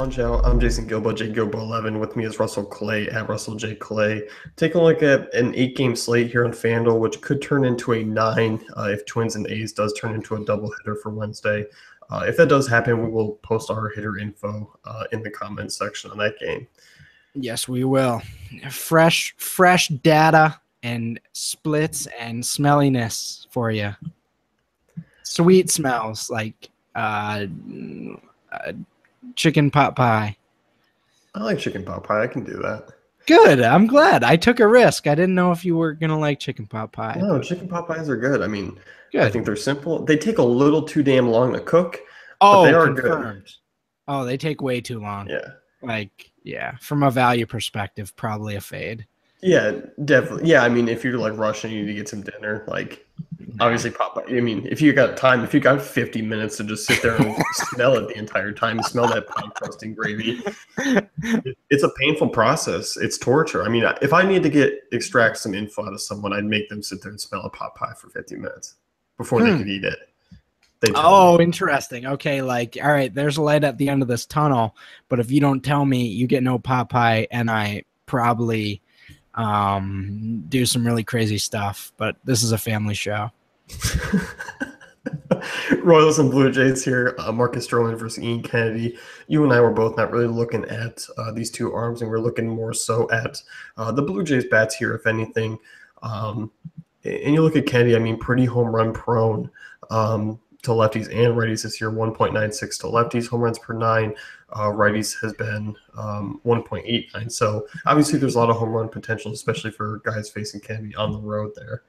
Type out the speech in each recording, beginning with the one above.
on, Joe. I'm Jason Gilbo, J Gilbo 11. With me is Russell Clay at Russell J Clay. Taking a look at an 8-game slate here on FanDuel, which could turn into a 9 if Twins and A's does turn into a doubleheader for Wednesday. If that does happen, we will post our hitter info in the comments section on that game. Yes, we will. Fresh data and splits and smelliness for you. Sweet smells like chicken pot pie. I like chicken pot pie. I can do that. Good. I'm glad. I took a risk. I didn't know if you were going to like chicken pot pie. No, chicken pot pies are good. I mean, good. I think they're simple. They take a little too damn long to cook, but they are confirmed. Good. Oh, they take way too long. Yeah. From a value perspective, probably a fade. Yeah, definitely. Yeah, I mean, if you're like rushing, you need to get some dinner, obviously Popeye. I mean, if you got 50 minutes to just sit there and smell it the entire time, smell that pie crust and gravy, it's a painful process. It's torture. I mean, if I need to extract some info out of someone, I'd make them sit there and smell a pot pie for 50 minutes before they could eat it. Interesting. Okay, all right, there's a light at the end of this tunnel, but if you don't tell me, you get no pot pie, and I probably do some really crazy stuff. But this is a family show. Royals and Blue Jays here. Marcus Stroman versus Ian Kennedy. You and I were both not really looking at these two arms, and we're looking more so at the Blue Jays bats here, if anything. And you look at Kennedy, I mean, pretty home run prone to lefties and righties this year, 1.96 to lefties, home runs per 9. Righties has been 1.89. So obviously there's a lot of home run potential, especially for guys facing Kennedy on the road there.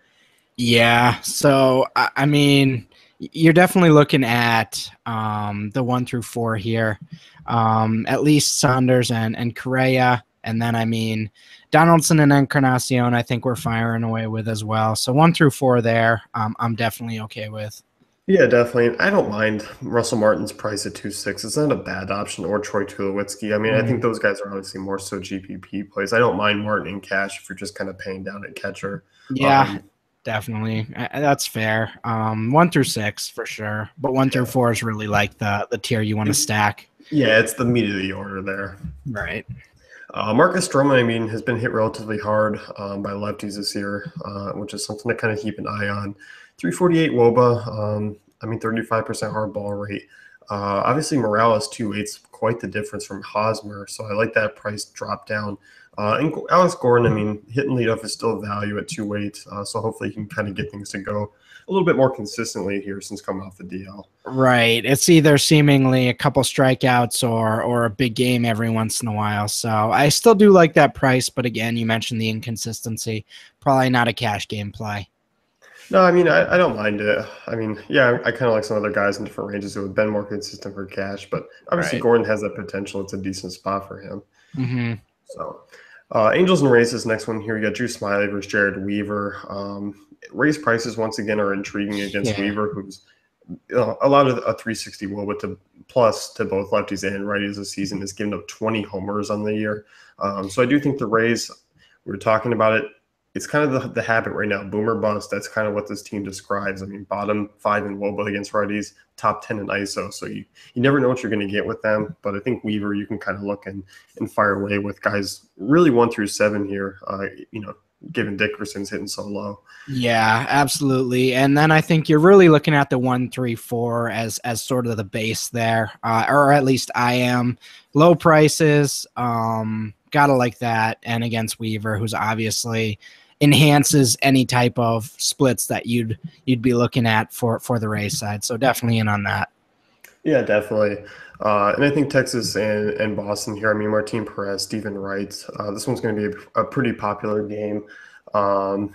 Yeah. So, I mean, you're definitely looking at the 1 through 4 here, at least Saunders and Correa. And then, I mean, Donaldson and Encarnacion, I think we're firing away with as well. So 1 through 4 there, I'm definitely okay with. Yeah, definitely. I don't mind Russell Martin's price at 2.6. It's not a bad option, or Troy Tulowitzki. I mean, I think those guys are obviously more so GPP plays. I don't mind Martin in cash if you're just kind of paying down at catcher. Yeah, definitely. That's fair. 1 through 6 for sure, but 1 through 4 is really like the tier you want to stack. Yeah, it's the meat of the order there. Right. Marcus Stroman, I mean, has been hit relatively hard by lefties this year, which is something to kind of keep an eye on. 348 WOBA, 35% hard ball rate. Obviously, Morales 2.8's quite the difference from Hosmer, so I like that price drop down. And Alex Gordon, I mean, hitting leadoff is still value at 2.8, so hopefully he can kind of get things to go a little bit more consistently here since coming off the DL. Right. It's either seemingly a couple strikeouts or a big game every once in a while. So I still do like that price, but again, you mentioned the inconsistency. Probably not a cash game play. No, I mean, I don't mind it. I mean, yeah, I kind of like some other guys in different ranges who have been more consistent for cash, but obviously Gordon has that potential. It's a decent spot for him. Mm-hmm. So, Angels and Rays, this next one here, you got Drew Smyly versus Jared Weaver. Rays prices once again are intriguing against Weaver, who's a lot of a 360 WOBA to plus to both lefties and righties this season, has given up 20 homers on the year. So I do think the Rays, we were talking about it, it's kind of the habit right now, boomer bust. That's kind of what this team describes. I mean, bottom 5 in WOBA against righties, top 10 in ISO. So you never know what you're going to get with them. But I think Weaver, you can kind of look and fire away with guys really 1 through 7 here, given Dickerson's hitting so low. Yeah, absolutely. And then I think you're really looking at the 1, 3, 4 as sort of the base there, or at least I am. Low prices, gotta like that. And against Weaver, who's obviously enhances any type of splits that you'd be looking at for the Rays side. So definitely in on that. Yeah, definitely. And I think Texas and Boston here, I mean, Martin Perez, Stephen Wright, this one's going to be a pretty popular game to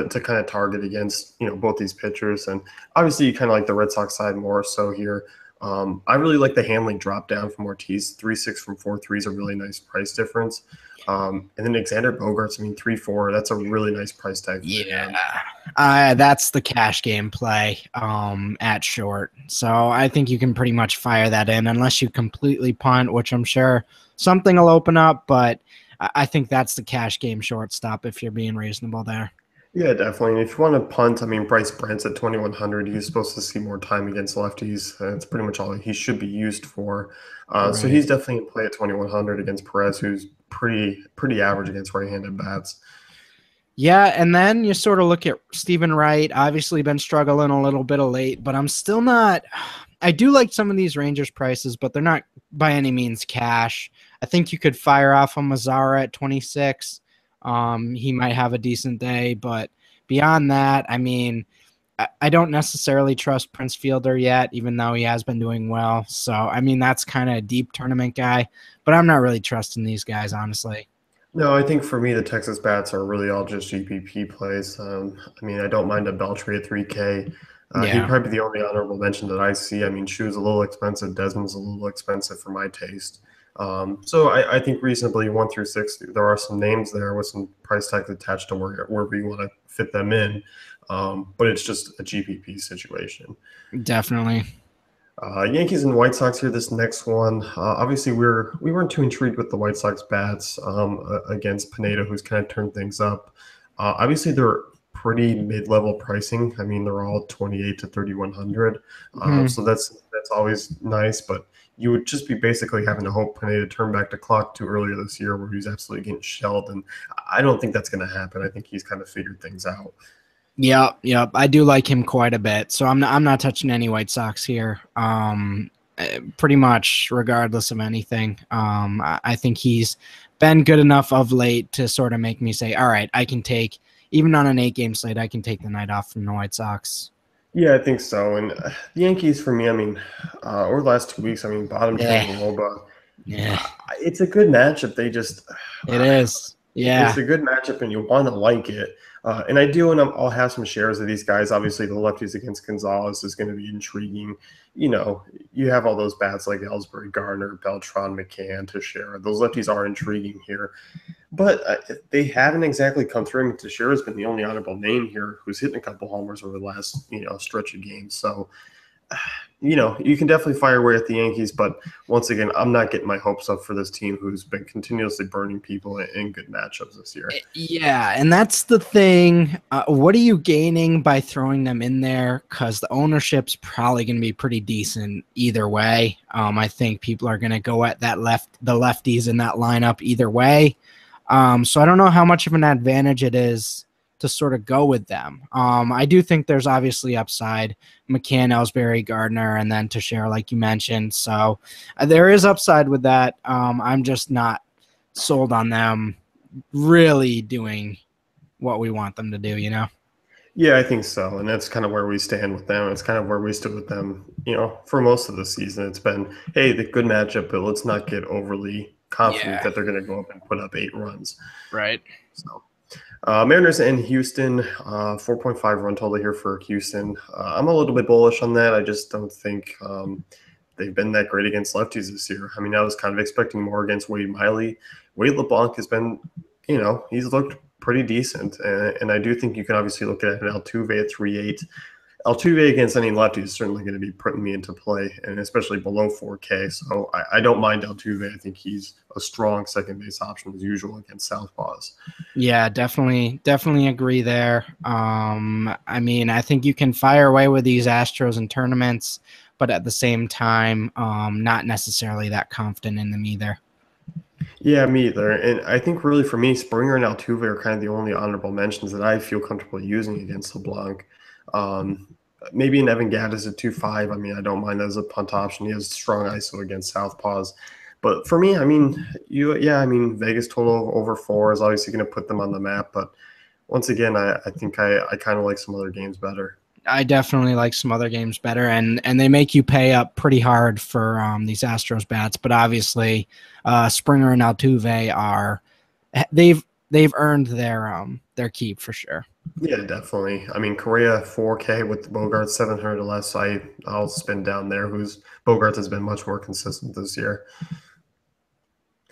kind of target against, both these pitchers. And obviously you kind of like the Red Sox side more so here. I really like the handling drop down from Ortiz. 3.6 from 4.3 is a really nice price difference. And then Xander Bogaerts, 3.4, that's a really nice price tag. Yeah, that's the cash game play at short. So I think you can pretty much fire that in unless you completely punt, which I'm sure something will open up. But I think that's the cash game shortstop if you're being reasonable there. Yeah, definitely. And if you want to punt, I mean, Bryce Brent's at 2,100. He's supposed to see more time against lefties. That's pretty much all he should be used for. So Right. he's definitely in play at 2,100 against Perez, who's pretty average against right-handed bats. Yeah, and then you sort of look at Stephen Wright. Obviously, been struggling a little bit of late, but I'm still not. I do like some of these Rangers prices, but they're not by any means cash. I think you could fire off a Mazzara at 26. He might have a decent day, but beyond that, I mean, I don't necessarily trust Prince Fielder yet, even though he has been doing well. So, I mean, that's kind of a deep tournament guy, but I'm not really trusting these guys, honestly. No, I think for me, the Texas bats are really all just GPP plays. I mean, I don't mind a Beltry at 3K. He'd Yeah. probably be the only honorable mention that I see. I mean, Shu's a little expensive. Desmond's a little expensive for my taste. So I think reasonably 1 through 6, there are some names there with some price tags attached to wherever you want to fit them in. But it's just a GPP situation. Definitely. Yankees and White Sox here. This next one, obviously, we weren't too intrigued with the White Sox bats against Pineda, who's kind of turned things up. Obviously, they're pretty mid-level pricing. I mean, they're all 28 to 3,100, so that's always nice. But you would just be basically having to hope Pineda turn back the clock to earlier this year, where he was absolutely getting shelled, and I don't think that's going to happen. I think he's kind of figured things out. Yep. I do like him quite a bit. So I'm not touching any White Sox here. Pretty much regardless of anything. I think he's been good enough of late to sort of make me say, all right, I can take even on an 8-game slate, I can take the night off from the White Sox. Yeah, I think so. And the Yankees, for me, I mean, over the last 2 weeks, I mean, bottom Yeah. trend Woba, Yeah. it's a good matchup. They just, It is. it's Yeah. a good matchup, and you want to like it. And I do, and I'll have some shares of these guys. Obviously, the lefties against Gonzalez is going to be intriguing. You know, you have all those bats like Ellsbury, Garner, Beltran, McCann, Teixeira. Those lefties are intriguing here. But they haven't exactly come through. I mean, Teixeira's been the only honorable name here who's hitting a couple homers over the last, stretch of games. So, you can definitely fire away at the Yankees. But once again, I'm not getting my hopes up for this team who's been continuously burning people in good matchups this year. Yeah, and that's the thing. What are you gaining by throwing them in there? Because the ownership's probably going to be pretty decent either way. I think people are going to go at the lefties in that lineup either way. So I don't know how much of an advantage it is to sort of go with them. I do think there's obviously upside. McCann, Ellsbury, Gardner, and then Teixeira, like you mentioned. So there is upside with that. I'm just not sold on them really doing what we want them to do, you know? Yeah, I think so. And that's kind of where we stand with them. It's kind of where we stood with them, for most of the season. It's been, hey, the good matchup, but let's not get overly confident Yeah. that they're going to go up and put up 8 runs. Right. So, Mariners and Houston, 4.5 run total here for Houston. I'm a little bit bullish on that. I just don't think they've been that great against lefties this year. I mean, I was kind of expecting more against Wade Miley. Wade LeBlanc has been, he's looked pretty decent. And I do think you can obviously look at an Altuve at 3.8. Altuve against any lefty is certainly going to be putting me into play, and especially below 4K. So I don't mind Altuve. I think he's a strong second base option as usual against Southpaws. Yeah, definitely agree there. I mean, I think you can fire away with these Astros in tournaments, but at the same time, not necessarily that confident in them either. Yeah, me either. And I think really for me, Springer and Altuve are kind of the only honorable mentions that I feel comfortable using against LeBlanc. Um, Maybe an Evan Gattis at 2.5. I mean, I don't mind that as a punt option. He has strong ISO against Southpaws. But for me, I mean, Vegas total over 4 is obviously going to put them on the map. But once again, I think I kind of like some other games better. I definitely like some other games better, and they make you pay up pretty hard for these Astros bats. But obviously, Springer and Altuve are they've earned their keep for sure. Yeah, definitely. I mean, Correa 4K with Bogart 700 or less. I'll spin down there. Bogart has been much more consistent this year.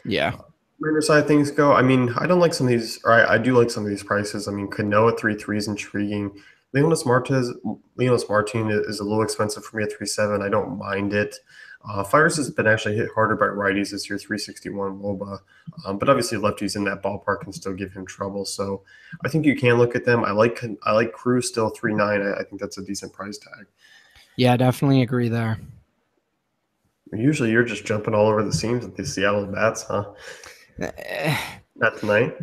Yeah. Raider side of things go. I mean, I don't like some of these, or I do like some of these prices. I mean, Cano at 3.3 is intriguing. Leonis Martin is a little expensive for me at 3.7. I don't mind it. Fires has been actually hit harder by righties this year, 361 WOBA, but obviously lefties in that ballpark can still give him trouble. So I think you can look at them. I like Cruz still 3.9. I think that's a decent price tag. Yeah, definitely agree there. Usually you're just jumping all over the seams with the Seattle bats, huh? Not tonight.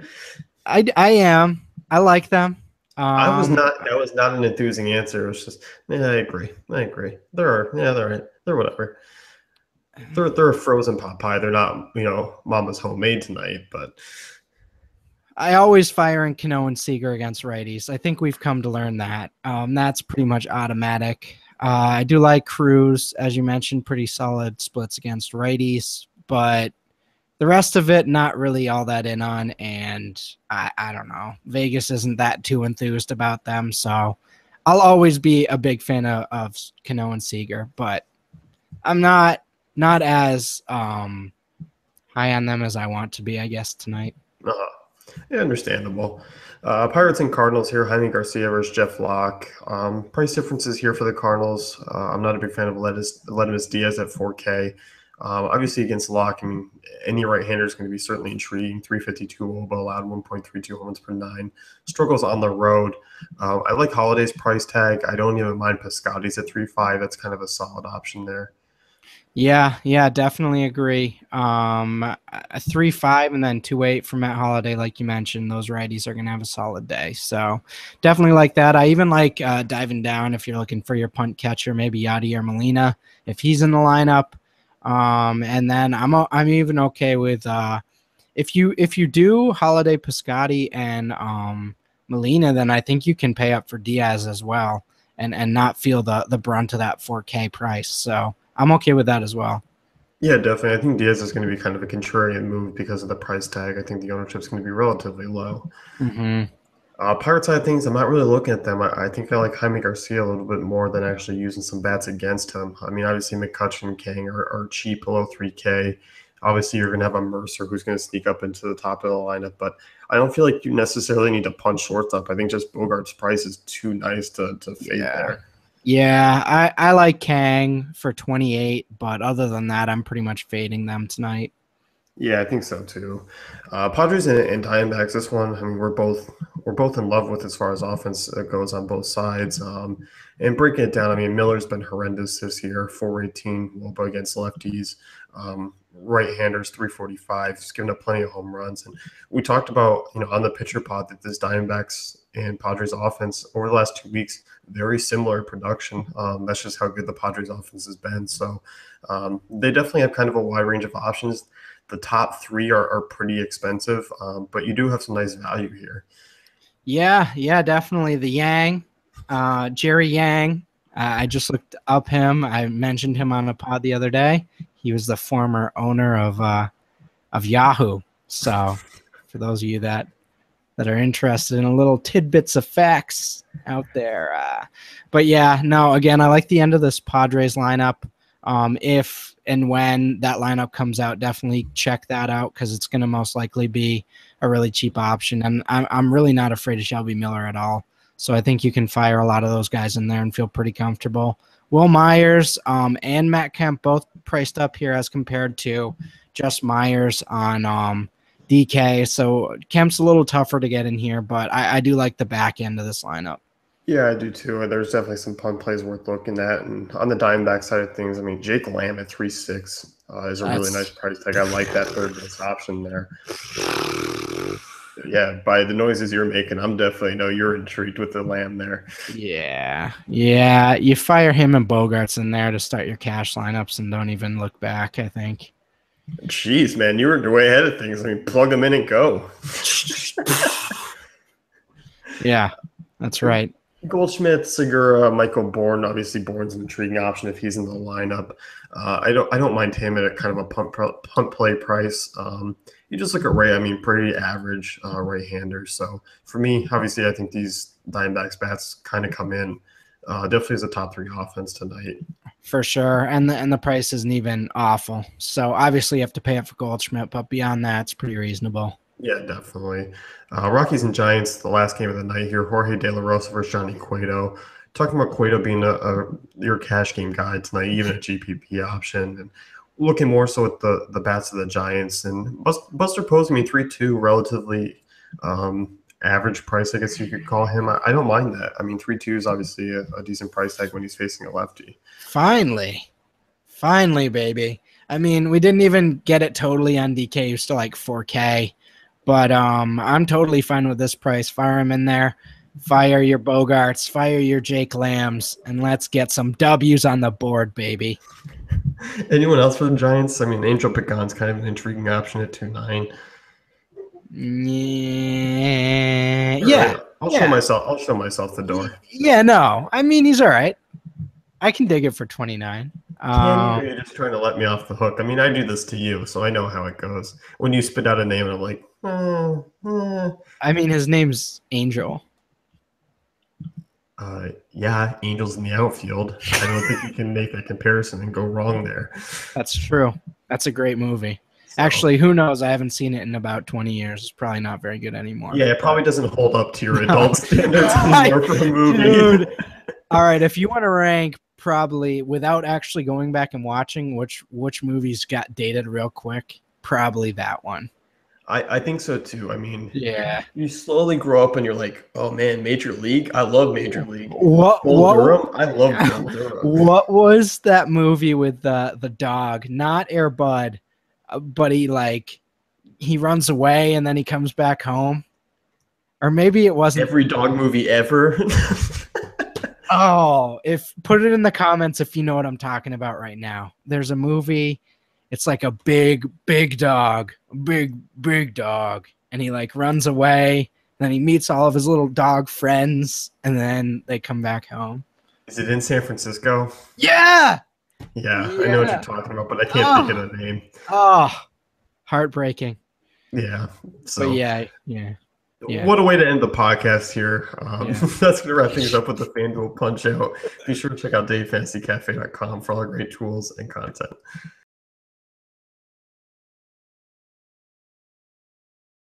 I am. I like them. I was not. That was not an enthusing answer. It was just, yeah, I agree. I agree. They're right. They're whatever. They're a frozen pot pie. They're not, Mama's homemade tonight. But I always fire in Cano and Seager against righties. I think we've come to learn that. That's pretty much automatic. I do like Cruz, as you mentioned, pretty solid splits against righties, but the rest of it, not really all that in on. And I don't know. Vegas isn't that too enthused about them. So I'll always be a big fan of Cano and Seager, but I'm not as high on them as I want to be, I guess, tonight. yeah, understandable. Pirates and Cardinals here. Jaime Garcia versus Jeff Locke. Price differences here for the Cardinals. I'm not a big fan of Ledimus Diaz at 4K. Obviously, against Locke, I mean, any right-hander is going to be certainly intriguing. 352 WOBA allowed, 1.32 homers per nine. Struggles on the road. I like Holiday's price tag. I don't even mind Piscotty's at 3.5. That's kind of a solid option there. Yeah, definitely agree. A 3.5 and then 2.8 for Matt Holliday, like you mentioned. Those righties are going to have a solid day, so definitely like that. I even like diving down if you're looking for your punt catcher, maybe Yadier Molina if he's in the lineup. And then I'm even okay with if you do Holliday, Piscotty, and Molina, then I think you can pay up for Diaz as well and not feel the brunt of that 4K price. So I'm okay with that as well. Yeah, definitely. I think Diaz is going to be kind of a contrarian move because of the price tag. I think the ownership is going to be relatively low. Mm-hmm. Pirate side of things, I'm not really looking at them. I think I like Jaime Garcia a little bit more than actually using some bats against him. I mean, obviously McCutcheon and Kang are cheap below 3K. Obviously, you're going to have a Mercer who's going to sneak up into the top of the lineup, but I don't feel like you necessarily need to punch shortstop. I think just Bogart's price is too nice to fade there. Yeah, I like Kang for 28, but other than that, I'm pretty much fading them tonight. Yeah, I think so too. Padres and Diamondbacks. This one, I mean, we're both in love with as far as offense goes on both sides. And breaking it down, I mean, Miller's been horrendous this year. 418 WOBA against lefties. Right-handers 345. He's given up plenty of home runs. And we talked about on the pitcher pod that this Diamondbacks and Padres offense over the last 2 weeks very similar production. That's just how good the Padres offense has been. So they definitely have kind of a wide range of options. The top three are pretty expensive, but you do have some nice value here. Yeah, definitely. The Yang, Jerry Yang. I just looked up him. I mentioned him on a pod the other day. He was the former owner of Yahoo. So for those of you that are interested in a little tidbits of facts out there. But yeah, no, again, I like the end of this Padres lineup. If and when that lineup comes out, definitely check that out because it's going to most likely be a really cheap option. And I'm really not afraid of Shelby Miller at all. So I think you can fire a lot of those guys in there and feel pretty comfortable. Will Myers and Matt Kemp both priced up here as compared to just Myers on DK. So Kemp's a little tougher to get in here, but I do like the back end of this lineup. Yeah, I do too. There's definitely some punt plays worth looking at. And on the Diamondback side of things, I mean, Jake Lamb at 3.6 is a really nice price tag. I like that third base option there. Yeah, by the noises you're making, I'm definitely you're intrigued with the Lamb there. Yeah. You fire him and Bogarts in there to start your cash lineups and don't even look back, I think. Jeez, man, you were way ahead of things. I mean, plug them in and go. Yeah, that's right. Goldschmidt, Segura, Michael Bourne. Obviously, Bourne's an intriguing option if he's in the lineup. I don't mind him at a kind of a punt play price. You just look at Ray. I mean, pretty average right-hander. So for me, obviously, I think these Diamondbacks bats kind of come in definitely as a top three offense tonight. For sure, and the price isn't even awful. So obviously, you have to pay up for Goldschmidt, but beyond that, it's pretty reasonable. Yeah, definitely. Rockies and Giants, the last game of the night here. Jorge De La Rosa versus Johnny Cueto. talking about Cueto being your cash game guy tonight, even a GPP option, and looking more so at the bats of the Giants and Buster Posey, 3-2, relatively average price, I guess you could call him. I don't mind that. 3-2 is obviously a decent price tag when he's facing a lefty. Finally, baby. We didn't even get it totally on DK. He was still like 4K, but I'm totally fine with this price. Fire him in there. Fire your Bogarts, fire your Jake Lambs, and let's get some W's on the board, baby. Anyone else for the Giants? Angel Pagan's kind of an intriguing option at 2.9. Yeah. Right. I'll show myself the door. Yeah, no. He's all right. I can dig it for 29. You're just trying to let me off the hook. I do this to you, so I know how it goes. When you spit out a name, and I'm like, his name's Angel. Yeah, Angels in the outfield. I don't think you can make a comparison and go wrong there. That's true. That's a great movie. So, actually, who knows? I haven't seen it in about 20 years. It's probably not very good anymore. Yeah, it probably doesn't hold up to your adult standards anymore for a movie. Dude. All right, if you want to rank probably without actually going back and watching which movies got dated real quick, probably that one. I think so too. Yeah. You slowly grow up and you're like, oh man, Major League. I love Major League. Durham. I love Bull Durham. What was that movie with the dog? Not Air Bud, but he runs away and then he comes back home. Or maybe it wasn't every dog movie ever. Oh, put it in the comments if you know what I'm talking about right now. There's a movie. It's like a big dog, big dog, and he runs away. Then he meets all of his little dog friends, and then they come back home. Is it in San Francisco? Yeah. Yeah, I know what you're talking about, but I can't think of the name. Oh, heartbreaking. Yeah. So but yeah. What a way to end the podcast here. That's going to wrap things up with the FanDuel Punch Out. Be sure to check out DaveFantasyCafe.com for all our great tools and content.